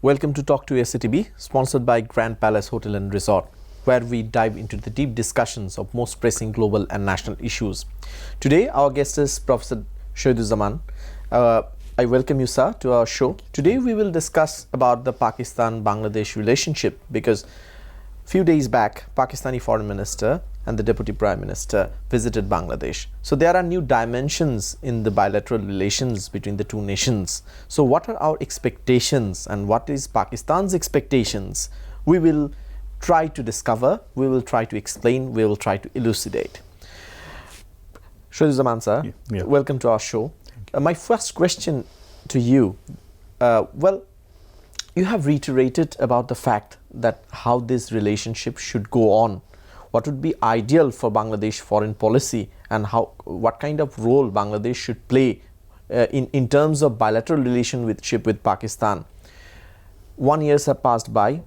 Welcome to Talk to Satv, sponsored by Grand Palace Hotel and Resort, where we dive into the deep discussions of most pressing global and national issues. Today, our guest is Professor Shahiduzzaman. I welcome you, sir, to our show. Today, we will discuss about the Pakistan-Bangladesh relationship because few days back, Pakistani Foreign Minister and the Deputy Prime Minister visited Bangladesh. So there are new dimensions in the bilateral relations between the two nations. So what are our expectations and what is Pakistan's expectations? We will try to discover, we will try to explain, we will try to elucidate. Shahiduzzaman, sir, welcome to our show. My first question to you, you have reiterated about the fact that how this relationship should go on. What would be ideal for Bangladesh foreign policy and what kind of role Bangladesh should play in terms of bilateral relationship with Pakistan. 1 year have passed by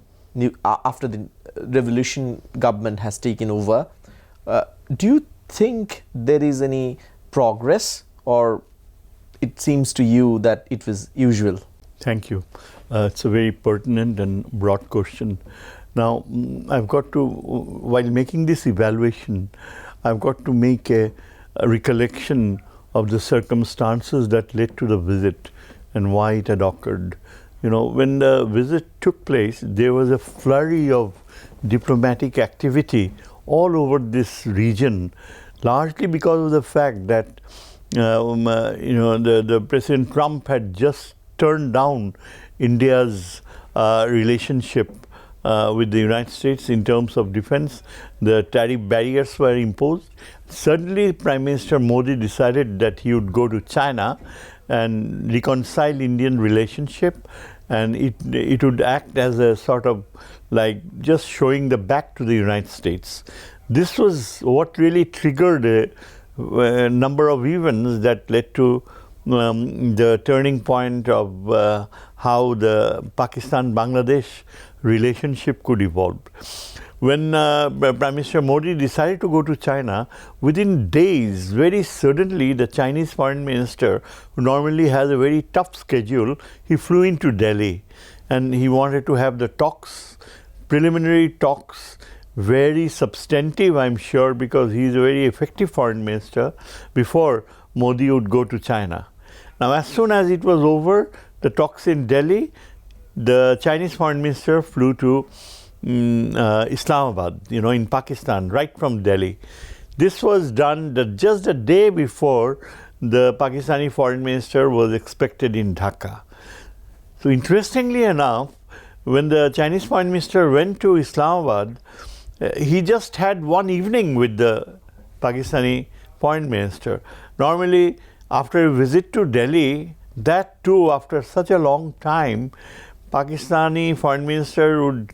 after the revolution government has taken over. Do you think there is any progress, or it seems to you that it was usual? Thank you. It's a very pertinent and broad question. Now, I've got to, while making this evaluation, I've got to make a recollection of the circumstances that led to the visit and why it had occurred. You know, when the visit took place, there was a flurry of diplomatic activity all over this region, largely because of the fact that, the President Trump had just turned down India's relationship with the United States in terms of defense. The tariff barriers were imposed. Suddenly, Prime Minister Modi decided that he would go to China and reconcile Indian relationship, and it would act as a sort of like just showing the back to the United States. This was what really triggered a number of events that led to the turning point of how the Pakistan-Bangladesh relationship could evolve. When Prime Minister Modi decided to go to China, within days, very suddenly, the Chinese Foreign Minister, who normally has a very tough schedule, he flew into Delhi, and he wanted to have the talks, preliminary talks, very substantive, I'm sure, because he is a very effective foreign minister, before Modi would go to China. Now, as soon as it was over, the talks in Delhi, the Chinese foreign minister flew to Islamabad, in Pakistan, right from Delhi. This was done just the day before the Pakistani foreign minister was expected in Dhaka. So interestingly enough, when the Chinese foreign minister went to Islamabad, he just had one evening with the Pakistani foreign minister. Normally, after a visit to Delhi, that too after such a long time, Pakistani foreign minister would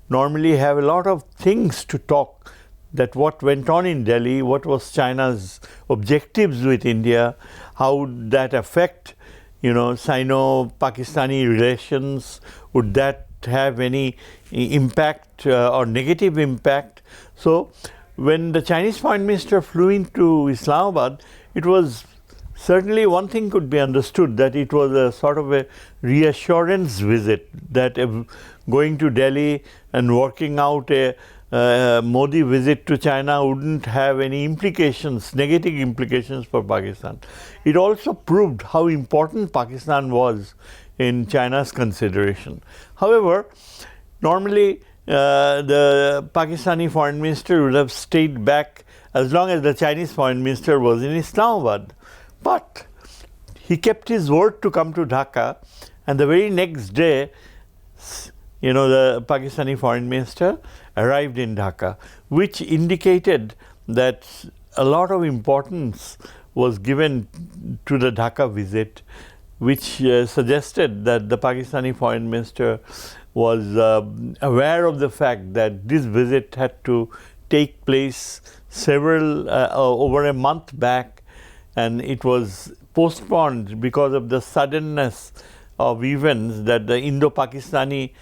normally have a lot of things to talk, that what went on in Delhi, what was China's objectives with India, how would that affect, Sino-Pakistani relations, would that have any impact or negative impact. So when the Chinese foreign minister flew into Islamabad, it was certainly one thing could be understood, that it was a sort of a reassurance visit, that going to Delhi and working out a Modi visit to China wouldn't have any implications, negative implications for Pakistan. It also proved how important Pakistan was in China's consideration. However, normally the Pakistani foreign minister would have stayed back as long as the Chinese foreign minister was in Islamabad. But he kept his word to come to Dhaka, and the very next day, the Pakistani foreign minister arrived in Dhaka, which indicated that a lot of importance was given to the Dhaka visit, which suggested that the Pakistani foreign minister was aware of the fact that this visit had to take place over a month back, and it was postponed because of the suddenness of events, that the Indo-Pakistani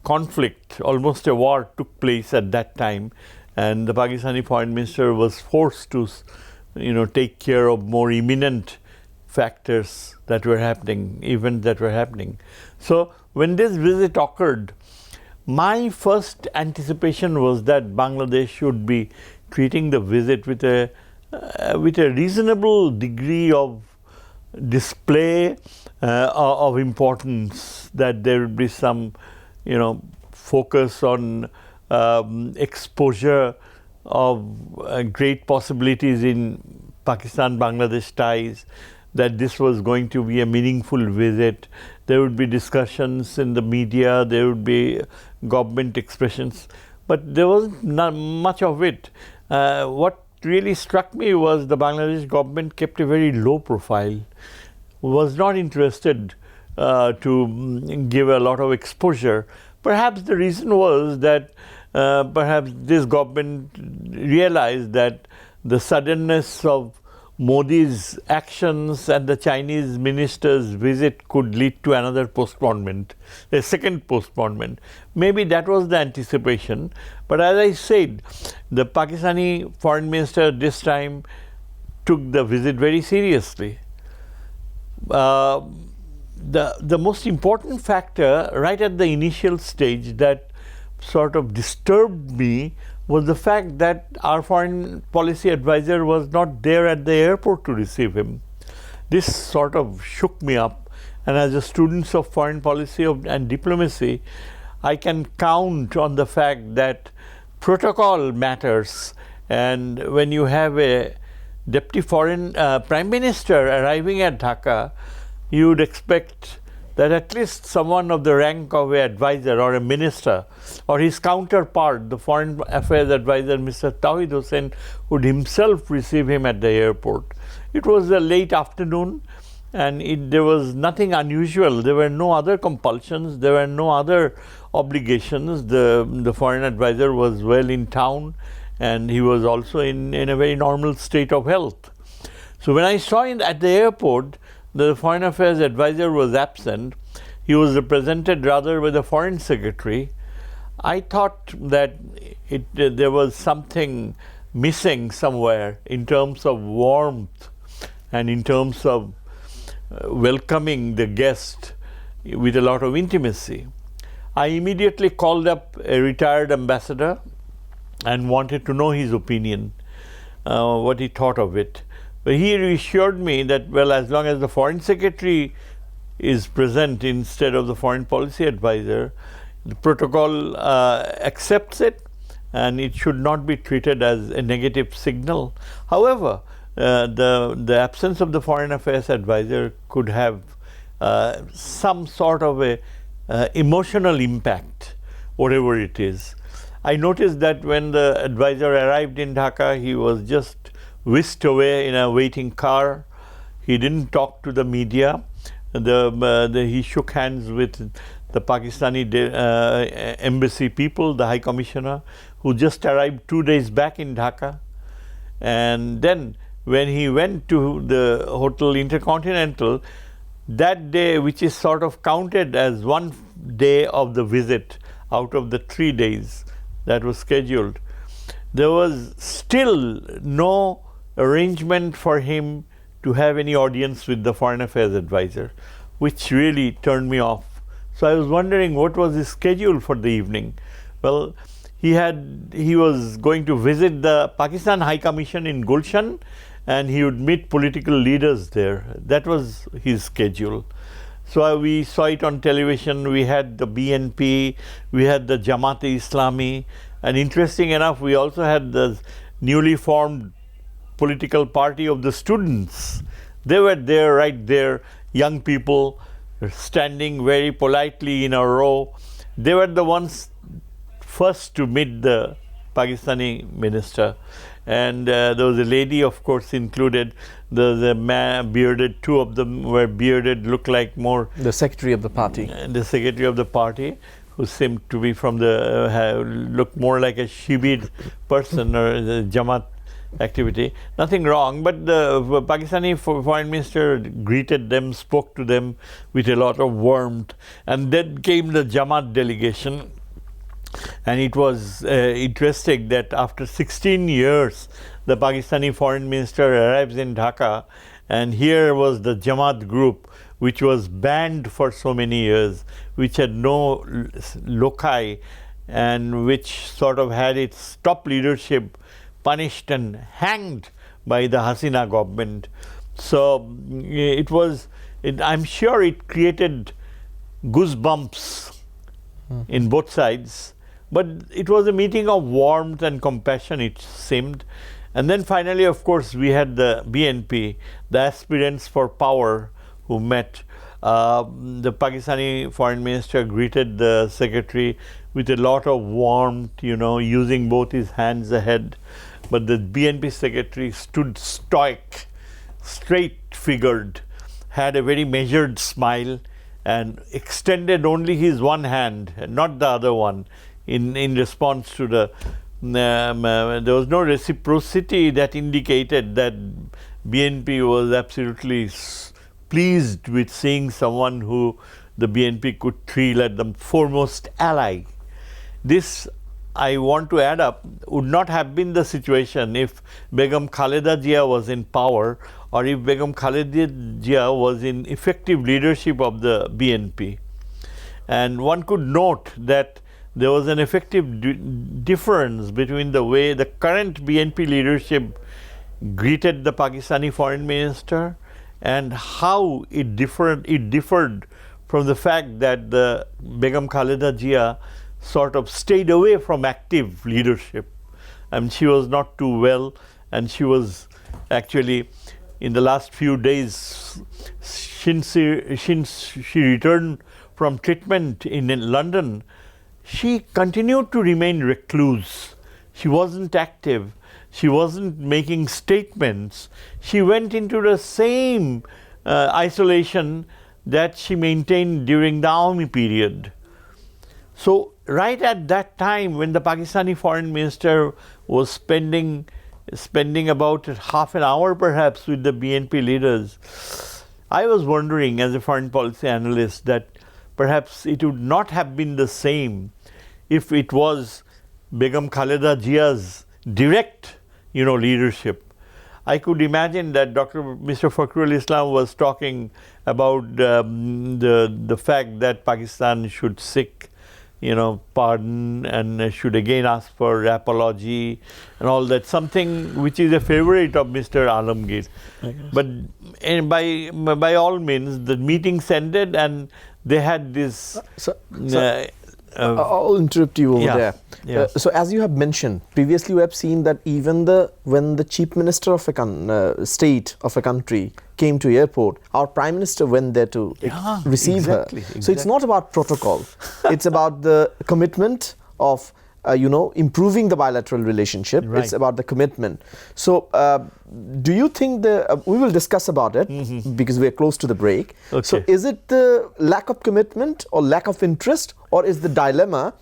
conflict, almost a war, took place at that time, and the Pakistani foreign minister was forced to, take care of more imminent factors that were happening, events that were happening. So when this visit occurred, my first anticipation was that Bangladesh should be treating the visit with a reasonable degree of display of importance, that there would be some, focus on exposure of great possibilities in Pakistan-Bangladesh ties, that this was going to be a meaningful visit. There would be discussions in the media, there would be government expressions, but there wasn't much of it. What really struck me was the Bangladesh government kept a very low profile, was not interested to give a lot of exposure. Perhaps the reason was that perhaps this government realized that the suddenness of Modi's actions and the Chinese minister's visit could lead to another postponement, a second postponement. Maybe that was the anticipation. But as I said, the Pakistani foreign minister this time took the visit very seriously. The most important factor right at the initial stage that sort of disturbed me was the fact that our foreign policy advisor was not there at the airport to receive him. This sort of shook me up, and as a student of foreign policy and diplomacy, I can count on the fact that protocol matters, and when you have a deputy foreign prime minister arriving at Dhaka, you would expect that at least someone of the rank of an advisor or a minister or his counterpart, the foreign affairs advisor, Mr. Tawhid Hussain, would himself receive him at the airport. It was a late afternoon, and there was nothing unusual. There were no other compulsions, there were no other obligations. The foreign advisor was well in town, and he was also in a very normal state of health. So when I saw him at the airport, the foreign affairs advisor was absent. He was represented rather by the foreign secretary. I thought that there was something missing somewhere in terms of warmth and in terms of welcoming the guest with a lot of intimacy. I immediately called up a retired ambassador and wanted to know his opinion, what he thought of it. But he reassured me that, well, as long as the foreign secretary is present instead of the foreign policy advisor, the protocol accepts it, and it should not be treated as a negative signal. However, the absence of the foreign affairs advisor could have some sort of a emotional impact, whatever it is. I noticed that when the advisor arrived in Dhaka, he was just whisked away in a waiting car. He didn't talk to the media. He shook hands with the Pakistani embassy people, the High Commissioner, who just arrived 2 days back in Dhaka. And then when he went to the Hotel Intercontinental, that day, which is sort of counted as one day of the visit out of the 3 days that was scheduled, there was still no arrangement for him to have any audience with the foreign affairs advisor, which really turned me off. So I was wondering what was his schedule for the evening. Well, he was going to visit the Pakistan High Commission in Gulshan, and he would meet political leaders there. That was his schedule. So we saw it on television. We had the BNP, we had the Jamaat-e-Islami, and interesting enough, we also had the newly formed political party of the students. They were there, right there, young people standing very politely in a row. They were the ones first to meet the Pakistani minister. And there was a lady, of course, included. The man bearded, two of them were bearded, looked like more... The secretary of the party. The secretary of the party, who seemed to be from the... looked more like a Shibir person or the Jamaat activity. Nothing wrong, but the Pakistani foreign minister greeted them, spoke to them with a lot of warmth. And then came the Jamaat delegation. And it was interesting that after 16 years, the Pakistani foreign minister arrives in Dhaka, and here was the Jamaat group which was banned for so many years, which had no loci, and which sort of had its top leadership punished and hanged by the Hasina government. So I'm sure it created goosebumps in both sides, but it was a meeting of warmth and compassion, it seemed. And then finally, of course, we had the BNP, the aspirants for power, who met. The Pakistani foreign minister greeted the secretary with a lot of warmth, using both his hands ahead. But the BNP secretary stood stoic, straight-figured, had a very measured smile, and extended only his one hand, not the other one, in response to the there was no reciprocity that indicated that BNP was absolutely pleased with seeing someone who the BNP could treat as the foremost ally. This, I want to add up, would not have been the situation if Begum Khaleda Zia was in power, or if Begum Khaleda Zia was in effective leadership of the BNP. And one could note that there was an effective difference between the way the current BNP leadership greeted the Pakistani foreign minister and how it differed from the fact that the Begum Khaleda Zia sort of stayed away from active leadership. And she was not too well, and she was actually, in the last few days, since she returned from treatment in London, she continued to remain recluse. She wasn't active. She wasn't making statements. She went into the same isolation that she maintained during the army period. So right at that time, when the Pakistani foreign minister was spending about half an hour perhaps with the BNP leaders, I was wondering as a foreign policy analyst that perhaps it would not have been the same if it was Begum Khaleda Zia's direct, leadership. I could imagine that Mr. Fakhrul Islam was talking about the fact that Pakistan should seek, pardon, and should again ask for apology and all that, something which is a favorite of Mr. Alamgir. But by all means, the meetings ended and they had this... I'll interrupt you over there. Yeah. So as you have mentioned, previously we have seen that even when the chief minister of a state of a country came to airport, our prime minister went there to receive her. So it's not about protocol. It's about the commitment of improving the bilateral relationship. Right. It's about the commitment. So do you think we will discuss about it because we are close to the break. Okay. So is it the lack of commitment or lack of interest, or is the dilemma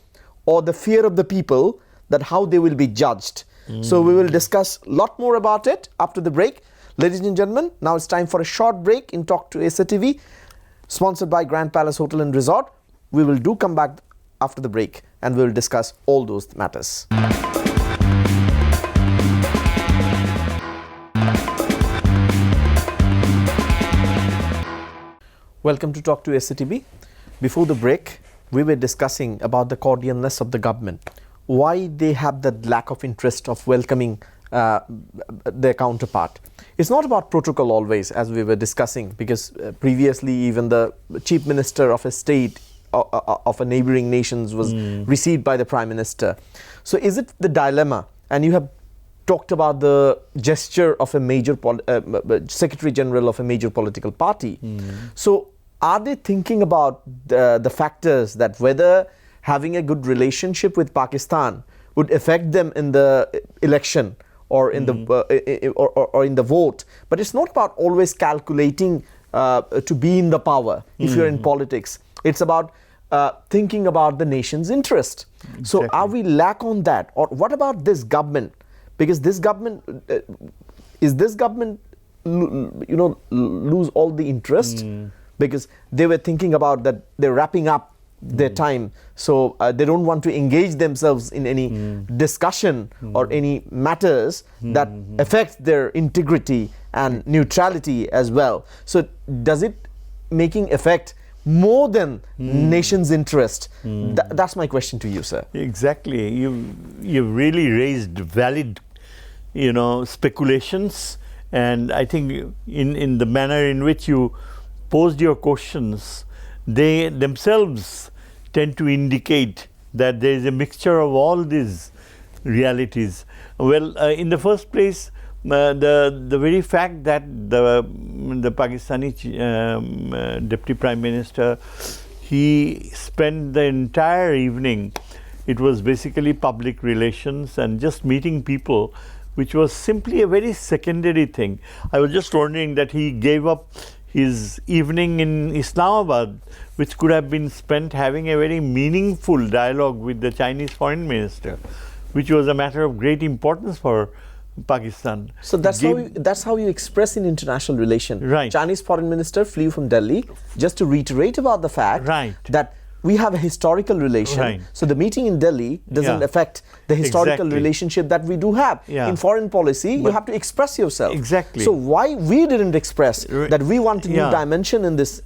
or the fear of the people that how they will be judged? So we will discuss a lot more about it after the break. Ladies and gentlemen, now it's time for a short break in Talk to Satv, sponsored by Grand Palace Hotel and Resort. We will come back after the break and we will discuss all those matters. Welcome to Talk to Satv. Before the break, we were discussing about the cordialness of the government, why they have that lack of interest of welcoming their counterpart. It's not about protocol always, as we were discussing, because previously even the chief minister of a state of a neighboring nations was received by the prime minister. So is it the dilemma? And you have talked about the gesture of a major secretary general of a major political party. So are they thinking about the factors that whether having a good relationship with Pakistan would affect them in the election or in the or in the vote? But it's not about always calculating to be in the power if you're in politics. It's about thinking about the nation's interest. Exactly. So are we lack on that? Or what about this government? Because this government, is this government, lose all the interest? Because they were thinking about that they're wrapping up their time. So they don't want to engage themselves in any discussion or any matters that affect their integrity and neutrality as well. So does it making effect more than nation's interest? That's my question to you, sir. Exactly. You've really raised valid, speculations, and I think in the manner in which you posed your questions, they themselves tend to indicate that there is a mixture of all these realities. Well, in the first place, the very fact that the Pakistani Deputy Prime Minister, he spent the entire evening, it was basically public relations and just meeting people, which was simply a very secondary thing. I was just wondering that he gave up his evening in Islamabad, which could have been spent having a very meaningful dialogue with the Chinese Foreign Minister, which was a matter of great importance for Pakistan. So that's how you express in international relation. Right. Chinese Foreign Minister flew from Delhi just to reiterate about the fact that we have a historical relation. Right. So the meeting in Delhi doesn't affect the historical relationship that we do have. In foreign policy, you have to express yourself. Exactly. So why we didn't express that we want a new dimension in this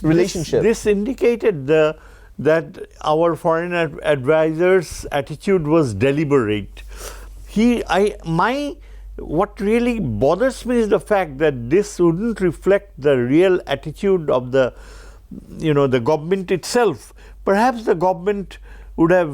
relationship? This indicated that our foreign advisor's attitude was deliberate. What really bothers me is the fact that this wouldn't reflect the real attitude of the government itself. Perhaps the government would have,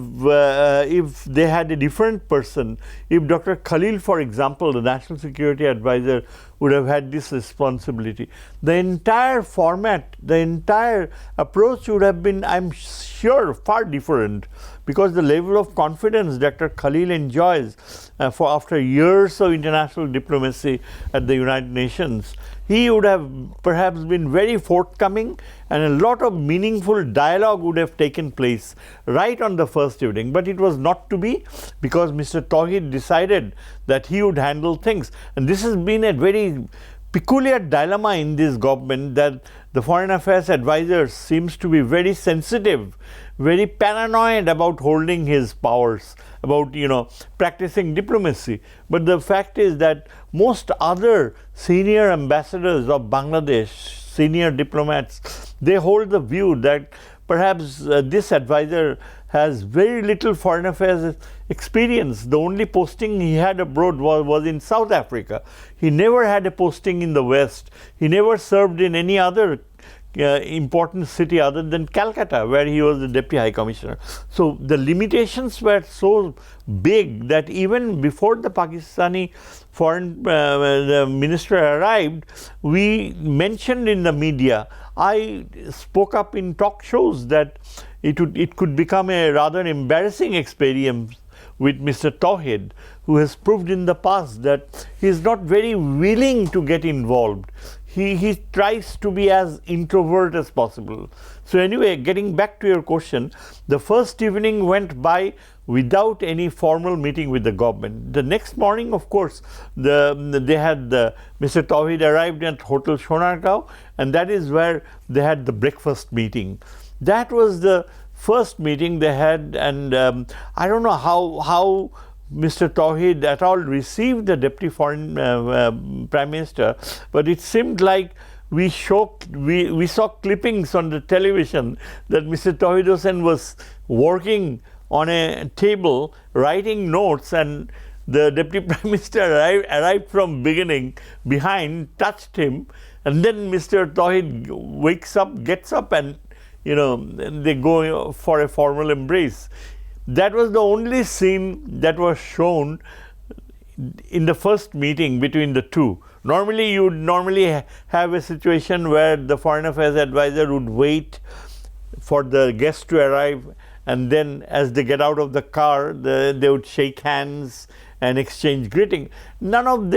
if they had a different person, if Dr. Khalil, for example, the National Security Advisor, would have had this responsibility, the entire format, the entire approach would have been, I'm sure, far different, because the level of confidence Dr. Khalil enjoys after years of international diplomacy at the United Nations, he would have perhaps been very forthcoming, and a lot of meaningful dialogue would have taken place right on the first evening. But it was not to be, because Mr. Tawhid decided that he would handle things. And this has been a very peculiar dilemma in this government, that the foreign affairs advisor seems to be very sensitive, very paranoid about holding his powers, about practicing diplomacy. But the fact is that most other senior ambassadors of Bangladesh, senior diplomats, they hold the view that perhaps this advisor has very little foreign affairs experience. The only posting he had abroad was in South Africa. He never had a posting in the West. He never served in any other important city other than Calcutta, where he was the Deputy High Commissioner. So the limitations were so big that even before the Pakistani foreign minister arrived, we mentioned in the media, I spoke up in talk shows that it could become a rather embarrassing experience with Mr. Tawhid, who has proved in the past that he is not very willing to get involved. He tries to be as introvert as possible. So anyway, getting back to your question, the first evening went by without any formal meeting with the government. The next morning, of course, they had Mr. Tawhid arrived at Hotel Sonargaon, and that is where they had the breakfast meeting. That was the first meeting they had, and I don't know how Mr. Tawhid at all received the Deputy Foreign Prime Minister, but it seemed like we saw clippings on the television that Mr. Tawhid Hossain was working on a table writing notes, and the Deputy Prime Minister arrived from beginning behind, touched him, and then Mr. Tawhid wakes up, gets up, and they go for a formal embrace. That was the only scene that was shown in the first meeting between the two. Normally, you would have a situation where the foreign affairs advisor would wait for the guests to arrive, and then as they get out of the car, they would shake hands and exchange greeting. None of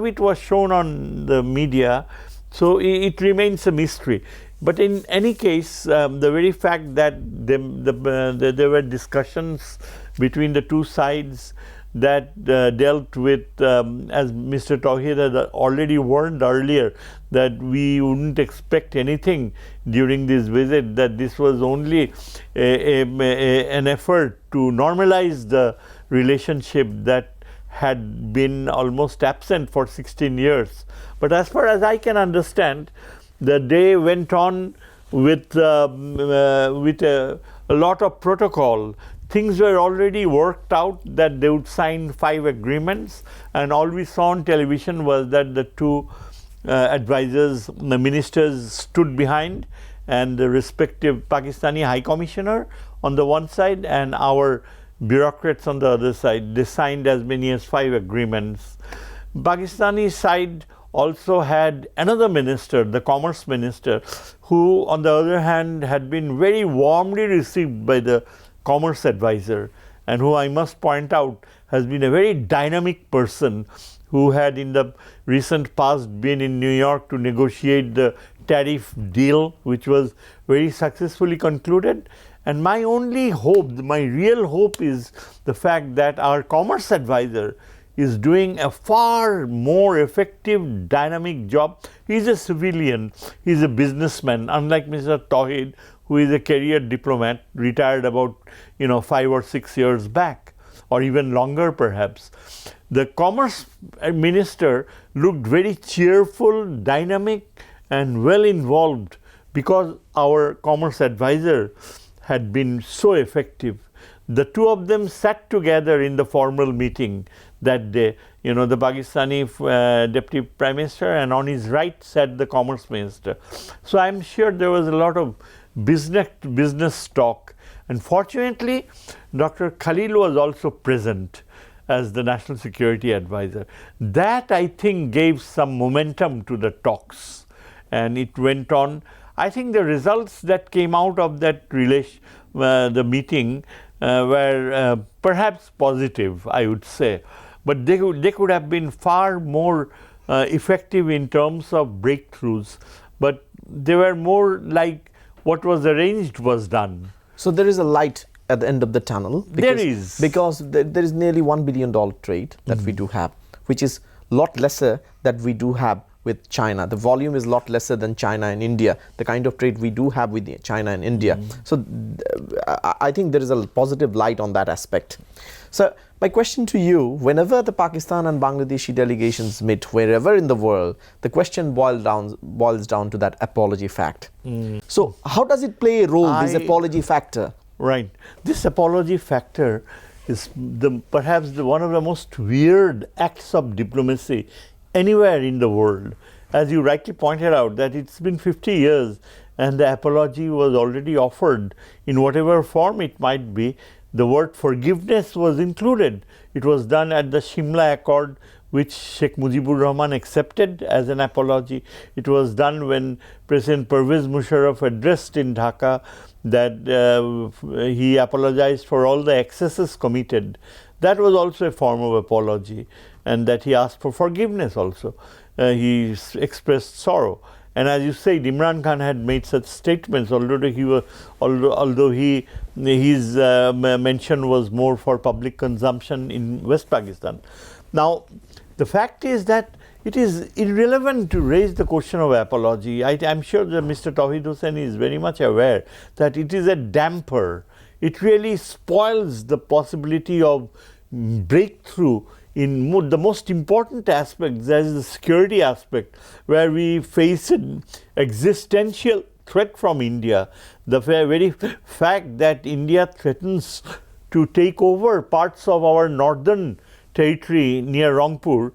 it was shown on the media, so it remains a mystery. But in any case, the very fact that there were discussions between the two sides that dealt with, as Mr. Tawhid had already warned earlier, that we wouldn't expect anything during this visit, that this was only an effort to normalize the relationship that had been almost absent for 16 years. But as far as I can understand, the day went on with a lot of protocol. Things were already worked out that they would sign 5 agreements, and all we saw on television was that the 2 advisors, the ministers, stood behind, and the respective Pakistani High Commissioner on the one side and our bureaucrats on the other side. They signed as many as 5 agreements. Pakistani side also had another minister, the Commerce Minister, who on the other hand had been very warmly received by the Commerce Advisor, and who I must point out has been a very dynamic person, who had in the recent past been in New York to negotiate the tariff deal, which was very successfully concluded. And my only hope, my real hope, is the fact that our Commerce Advisor is doing a far more effective, dynamic job. He's a civilian, he's a businessman, unlike Mr. Tawhid, who is a career diplomat, retired about 5 or 6 years back, or even longer perhaps. The Commerce Minister looked very cheerful, dynamic, and well involved, because our Commerce Advisor had been so effective. The 2 of them sat together in the formal meeting that day, the Pakistani Deputy Prime Minister, and on his right sat the Commerce Minister. So I'm sure there was a lot of business talk. And fortunately, Dr. Khalil was also present as the National Security Advisor. That, I think, gave some momentum to the talks, and it went on. I think the results that came out of that the meeting were perhaps positive, I would say, but they could have been far more effective in terms of breakthroughs, but they were more like what was arranged was done. So there is a light at the end of the tunnel. Because there is nearly $1 billion trade that we do have, which is a lot lesser that we do have with China. The volume is a lot lesser than China and India, the kind of trade we do have with China and India. So I think there is a positive light on that aspect. So my question to you, whenever the Pakistan and Bangladeshi delegations meet wherever in the world, the question boils down to that apology fact. So how does it play a role, this apology factor? Right. This apology factor is perhaps one of the most weird acts of diplomacy anywhere in the world. As you rightly pointed out, that it's been 50 years and the apology was already offered in whatever form it might be. The word forgiveness was included. It was done at the Shimla Accord, which Sheikh Mujibur Rahman accepted as an apology. It was done when President Pervez Musharraf addressed in Dhaka that he apologized for all the excesses committed. That was also a form of apology, and that he asked for forgiveness also. He expressed sorrow. And as you say, Imran Khan had made such statements, although his mention was more for public consumption in West Pakistan. Now, the fact is that it is irrelevant to raise the question of apology. I'm sure that Mr. Tawhid Hussain is very much aware that it is a damper. It really spoils the possibility of breakthrough in the most important aspects, that is the security aspect, where we face an existential threat from India. The very fact that India threatens to take over parts of our northern territory near Rangpur,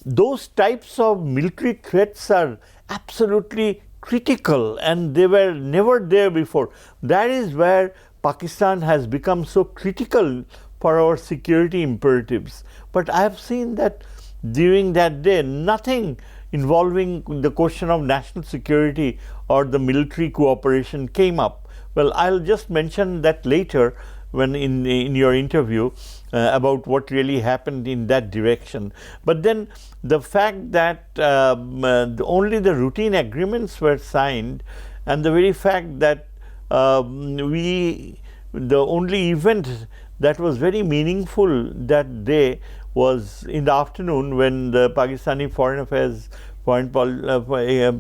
those types of military threats are absolutely critical, and they were never there before. That is where Pakistan has become so critical for our security imperatives. But I have seen that during that day, nothing involving the question of national security or the military cooperation came up. Well, I'll just mention that later when in your interview about what really happened in that direction. But then the fact that only the routine agreements were signed, and the very fact that the only event that was very meaningful that day was in the afternoon when the Pakistani Foreign Affairs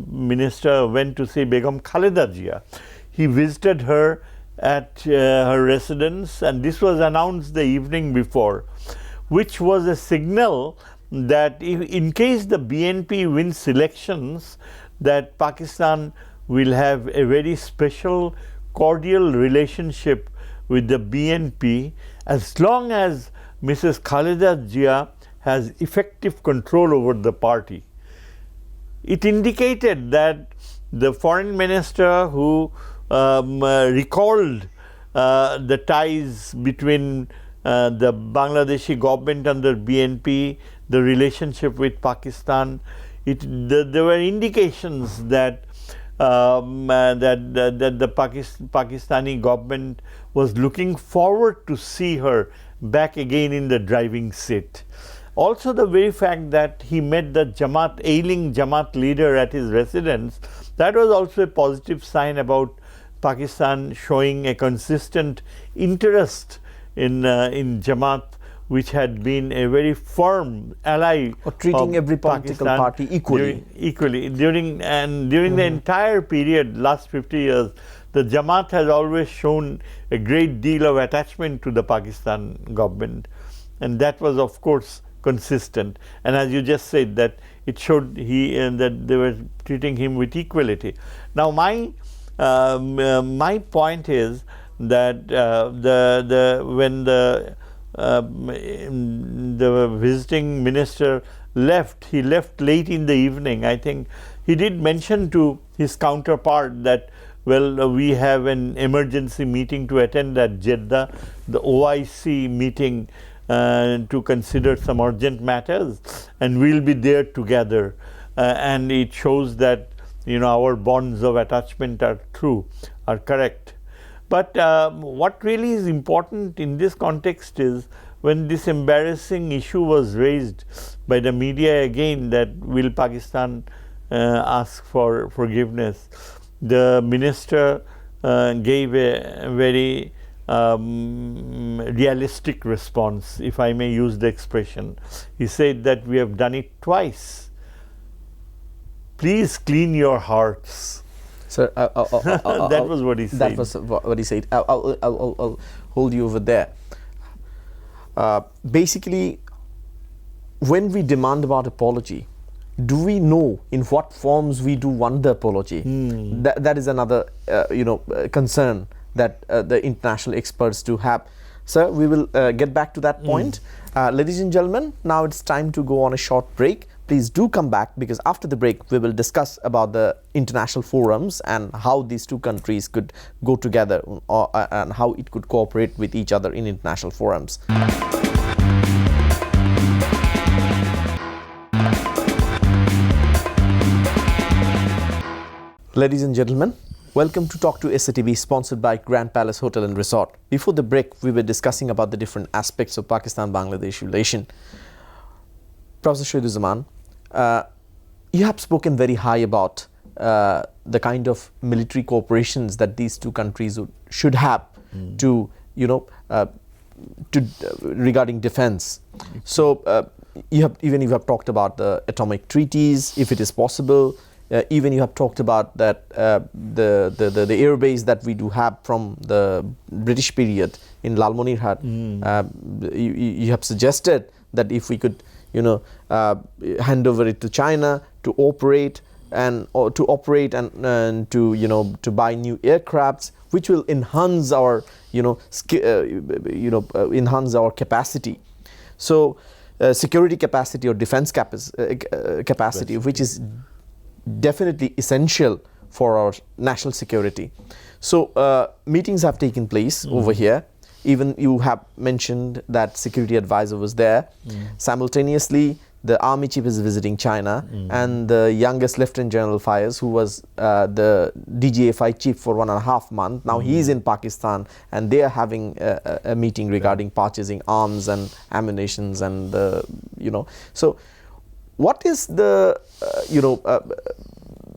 Minister went to see Begum Khaleda Jia. He visited her at her residence, and this was announced the evening before, which was a signal that if, in case the BNP wins elections, that Pakistan will have a very special cordial relationship with the BNP as long as Mrs. Khaleda Zia has effective control over the party. It indicated that the foreign minister who recalled the ties between the Bangladeshi government under BNP, the relationship with Pakistan, there were indications that the Pakistani government was looking forward to see her back again in the driving seat. Also, the very fact that he met the ailing Jamaat leader at his residence, that was also a positive sign about Pakistan showing a consistent interest in Jamaat, which had been a very firm ally or treating every political Pakistan party equally. During the entire period, last 50 years, the Jamaat has always shown a great deal of attachment to the Pakistan government, and that was, of course, consistent. And as you just said, that it showed that they were treating him with equality. Now, my point is that when the visiting minister left, he left late in the evening. I think he did mention to his counterpart that, well, we have an emergency meeting to attend at Jeddah, the OIC meeting, to consider some urgent matters, and we'll be there together. And it shows that, you know, our bonds of attachment are true, are correct. But what really is important in this context is when this embarrassing issue was raised by the media again, that will Pakistan ask for forgiveness, the minister gave a very realistic response, if I may use the expression. He said that we have done it twice. Please clean your hearts. Sir, that was what he said. That was what he said. I'll hold you over there. Basically, when we demand about apology, do we know in what forms we do want the apology? That is another concern that the international experts do have. Sir, we will get back to that point. Ladies and gentlemen, now it's time to go on a short break. Please do come back, because after the break we will discuss about the international forums and how these two countries could go together, and how it could cooperate with each other in international forums. Ladies and gentlemen, welcome to Talk to Satv, sponsored by Grand Palace Hotel and Resort. Before the break, we were discussing about the different aspects of Pakistan-Bangladesh relation. Professor Shahiduzzaman, you have spoken very high about the kind of military cooperations that these two countries should have to, regarding defense. So you have talked about the atomic treaties, if it is possible. Even you have talked about that the air base that we do have from the British period in Lalmonirhat. You have suggested that if we could, hand over it to China to operate and to buy new aircrafts, which will enhance our enhance our capacity. So security capacity or defense capacity, which is definitely essential for our national security. So meetings have taken place over here. Even you have mentioned that security advisor was there. Simultaneously, the army chief is visiting China, and the youngest Lieutenant General Faiz, who was the DGFI chief for 1.5 months, now he is in Pakistan, and they are having a meeting regarding purchasing arms and ammunitions, and So, what is the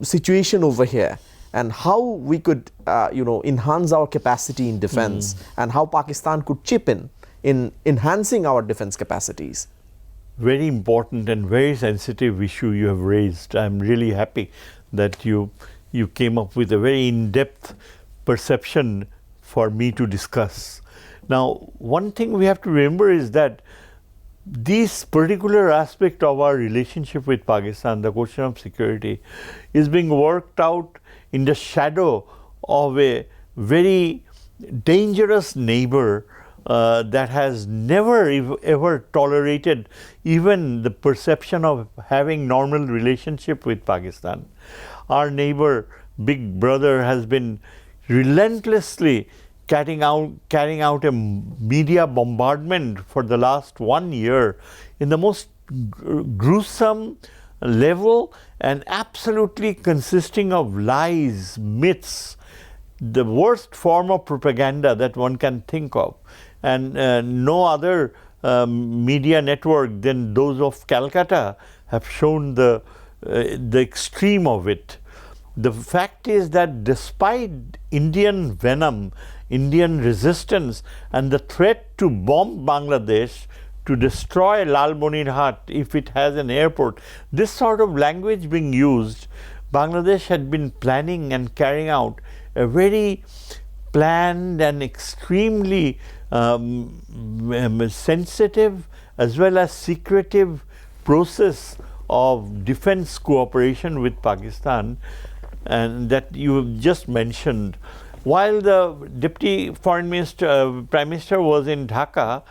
situation over here, and how we could enhance our capacity in defense, and how Pakistan could chip in enhancing our defense capacities? Very important and very sensitive issue you have raised. I'm really happy that you came up with a very in-depth perception for me to discuss. Now, one thing we have to remember is that this particular aspect of our relationship with Pakistan, the question of security, is being worked out in the shadow of a very dangerous neighbor that has never ever tolerated even the perception of having normal relationship with Pakistan. Our neighbor, big brother, has been relentlessly carrying out a media bombardment for the last 1 year in the most gruesome level and absolutely consisting of lies, myths, the worst form of propaganda that one can think of. And no other media network than those of Calcutta have shown the extreme of it. The fact is that despite Indian venom, Indian resistance and the threat to bomb Bangladesh, to destroy Lalmonirhat if it has an airport, this sort of language being used, Bangladesh had been planning and carrying out a very planned and extremely sensitive as well as secretive process of defense cooperation with Pakistan, and that you just mentioned. While the Deputy Foreign Minister, Prime Minister was in Dhaka,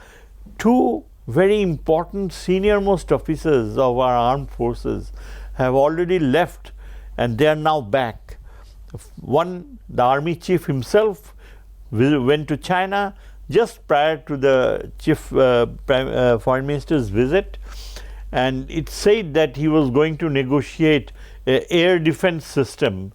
two very important senior-most officers of our armed forces have already left and they are now back. One, the Army Chief himself went to China just prior to the Foreign Minister's visit, and it said that he was going to negotiate an air defense system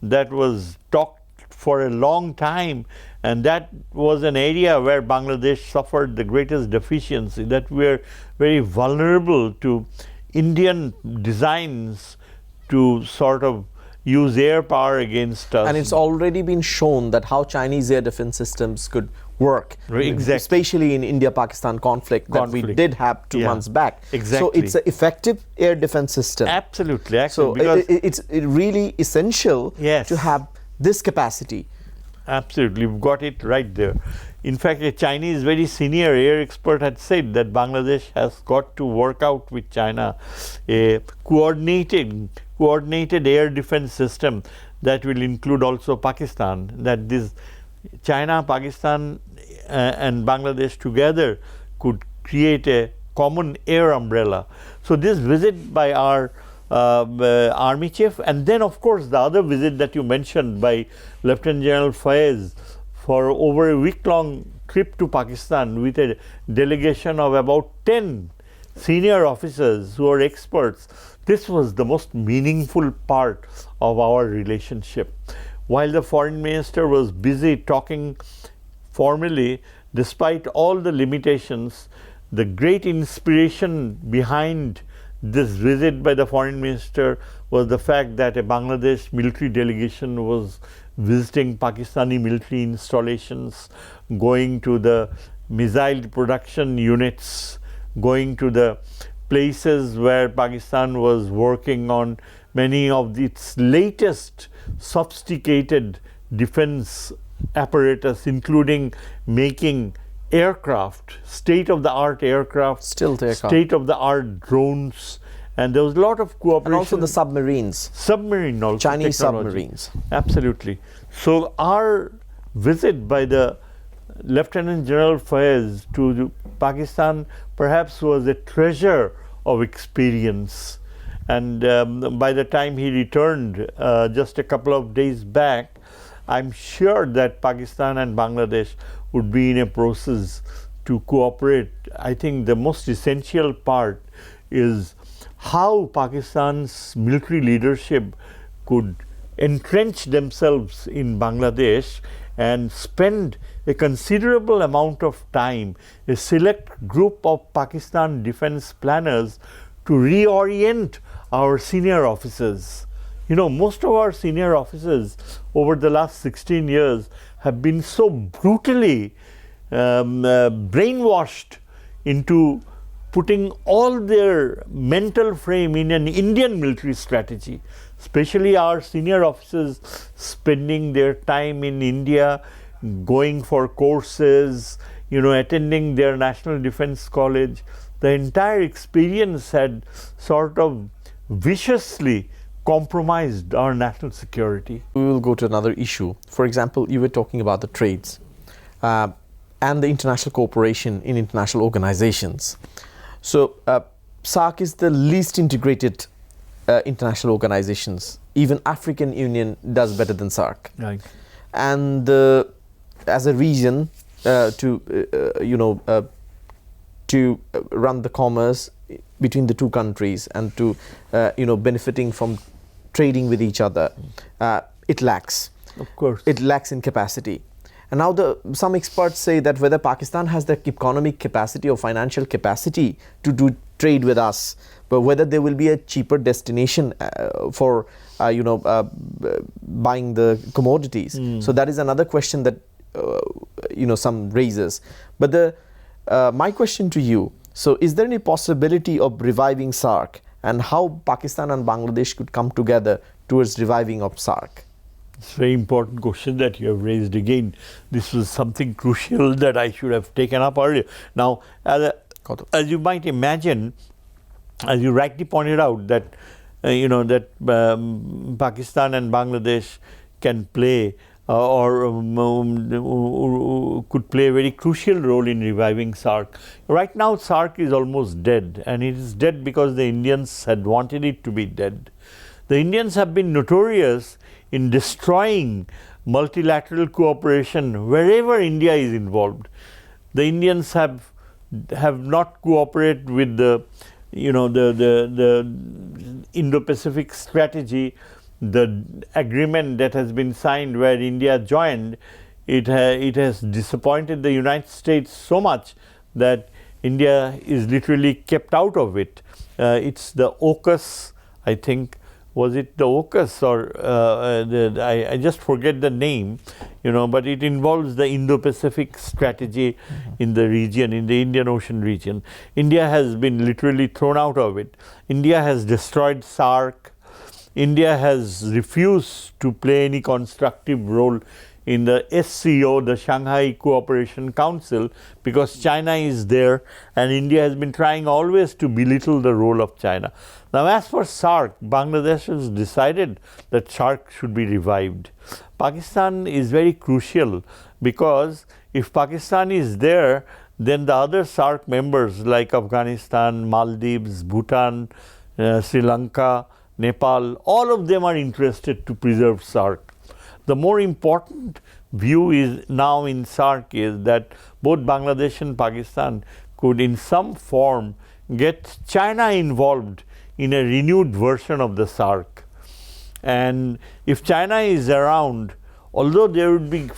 that was talked for a long time, and that was an area where Bangladesh suffered the greatest deficiency, that we are very vulnerable to Indian designs to sort of use air power against us. And it's already been shown that how Chinese air defense systems could work, exactly, especially in India-Pakistan conflict that we did have 2 months back. Exactly. So it's an effective air defense system. Absolutely. So it's really essential to have this capacity. Absolutely, you've got it right there. In fact, a Chinese very senior air expert had said that Bangladesh has got to work out with China a coordinated air defense system that will include also Pakistan, that this China, Pakistan and Bangladesh together could create a common air umbrella. So this visit by our Army Chief, and then of course the other visit that you mentioned by Lieutenant General Faiz for over a week-long trip to Pakistan with a delegation of about 10 senior officers who are experts. This was the most meaningful part of our relationship. While the Foreign Minister was busy talking formally, despite all the limitations, the great inspiration behind this visit by the Foreign Minister was the fact that a Bangladesh military delegation was visiting Pakistani military installations, going to the missile production units, going to the places where Pakistan was working on many of its latest sophisticated defense apparatus, including making aircraft, state-of-the-art aircraft, state-of-the-art drones, and there was a lot of cooperation. And also the submarines. Submarine also. Chinese technology. submarines. Absolutely. So our visit by the Lieutenant General Faiz to Pakistan perhaps was a treasure of experience. And by the time he returned just a couple of days back, I'm sure that Pakistan and Bangladesh would be in a process to cooperate. I think the most essential part is how Pakistan's military leadership could entrench themselves in Bangladesh and spend a considerable amount of time, a select group of Pakistan defense planners, to reorient our senior officers. You know, most of our senior officers over the last 16 years have been so brutally brainwashed into putting all their mental frame in an Indian military strategy, especially our senior officers spending their time in India, going for courses, you know, attending their National Defense College. the entire experience had sort of viciously compromised our national security. We will go to another issue. For example, you were talking about the trades and the international cooperation in international organizations. So SAARC is the least integrated international organizations. Even African Union does better than SAARC. Right. And as a region to run the commerce between the two countries and to benefiting from trading with each other, it lacks. Of course. It lacks in capacity. And now some experts say that whether Pakistan has the economic capacity or financial capacity to do trade with us, but whether there will be a cheaper destination for buying the commodities. So that is another question that some raises. But my question to you, so is there any possibility of reviving SAARC, and how Pakistan and Bangladesh could come together towards reviving of SAARC? It's a very important question that you have raised again. This was something crucial that I should have taken up earlier. Now, as you might imagine, as you rightly pointed out, that Pakistan and Bangladesh can play could play a very crucial role in reviving SAARC. Right now, SAARC is almost dead, and it is dead because the Indians had wanted it to be dead. The Indians have been notorious in destroying multilateral cooperation wherever India is involved. The Indians have not cooperated with the Indo-Pacific strategy, the agreement that has been signed where India joined. It has disappointed the United States so much that India is literally kept out of it. It's the AUKUS, I think. Was it the AUKUS or I just forget the name, but it involves the Indo-Pacific strategy in the region, in the Indian Ocean region. India has been literally thrown out of it. India has destroyed SAARC. India has refused to play any constructive role in the SCO, the Shanghai Cooperation Council, because China is there, and India has been trying always to belittle the role of China. Now, as for SAARC, Bangladesh has decided that SAARC should be revived. Pakistan is very crucial, because if Pakistan is there, then the other SAARC members like Afghanistan, Maldives, Bhutan, Sri Lanka, Nepal, all of them are interested to preserve SAARC. The more important view is now in SAARC is that both Bangladesh and Pakistan could in some form get China involved in a renewed version of the SAARC. And if China is around, although there would be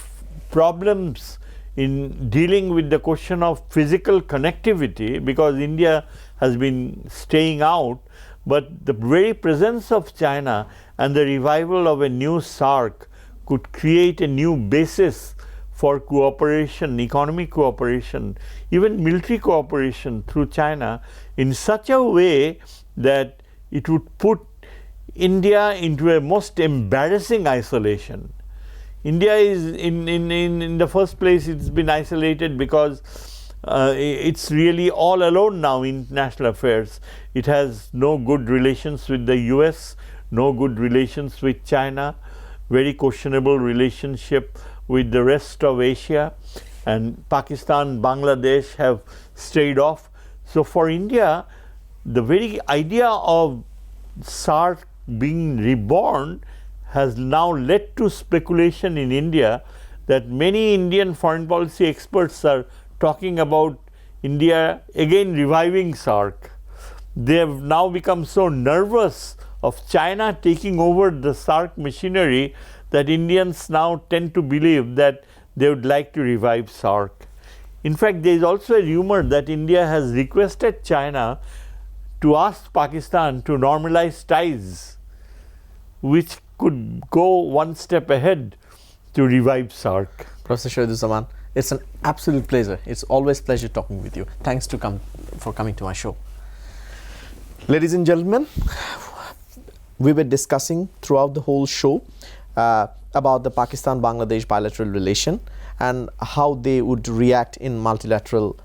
problems in dealing with the question of physical connectivity, because India has been staying out, but the very presence of China and the revival of a new SAARC could create a new basis for cooperation, economic cooperation, even military cooperation through China in such a way that it would put India into a most embarrassing isolation. India is in the first place, it's been isolated because it's really all alone now in international affairs. It has no good relations with the US, no good relations with China, very questionable relationship with the rest of Asia, and Pakistan, Bangladesh have strayed off. So for India, the very idea of SAARC being reborn has now led to speculation in India that many Indian foreign policy experts are talking about India again reviving SAARC. They have now become so nervous of China taking over the SAARC machinery that Indians now tend to believe that they would like to revive SAARC. In fact, there is also a rumor that India has requested China to ask Pakistan to normalize ties, which could go one step ahead to revive SAARC. Professor Shahiduzzaman, it's an absolute pleasure. It's always a pleasure talking with you. Thanks for coming to my show. Ladies and gentlemen, we were discussing throughout the whole show about the Pakistan-Bangladesh bilateral relation and how they would react in multilateral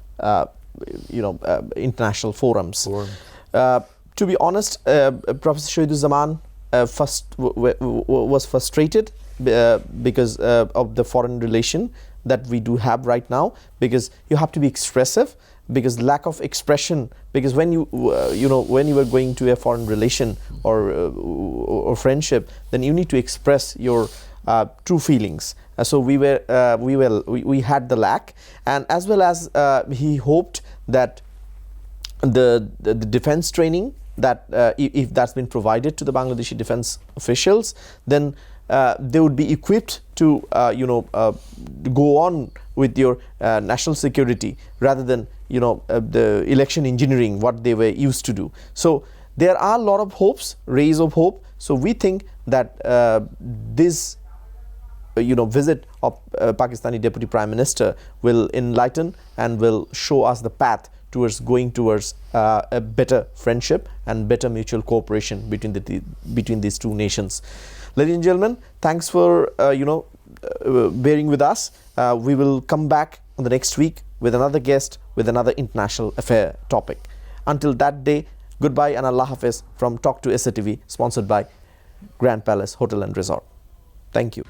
international forums. Forums. To be honest, Professor Shohiduzaman was frustrated because of the foreign relation that we do have right now, because you have to be expressive, because lack of expression, because when you when you were going to a foreign relation or friendship, then you need to express your true feelings. So we had the lack, and as well as he hoped that the defense training that if that's been provided to the Bangladeshi defense officials, then they would be equipped to go on with your national security, rather than the election engineering what they were used to do. So there are a lot of hopes, rays of hope. So we think that this visit of Pakistani Deputy Prime Minister will enlighten and will show us the path towards going towards a better friendship and better mutual cooperation between these two nations. Ladies and gentlemen, thanks for bearing with us. We will come back on the next week with another guest with another international affair topic. Until that day, goodbye and Allah Hafiz from Talk to Satv, sponsored by Grand Palace Hotel and Resort. Thank you.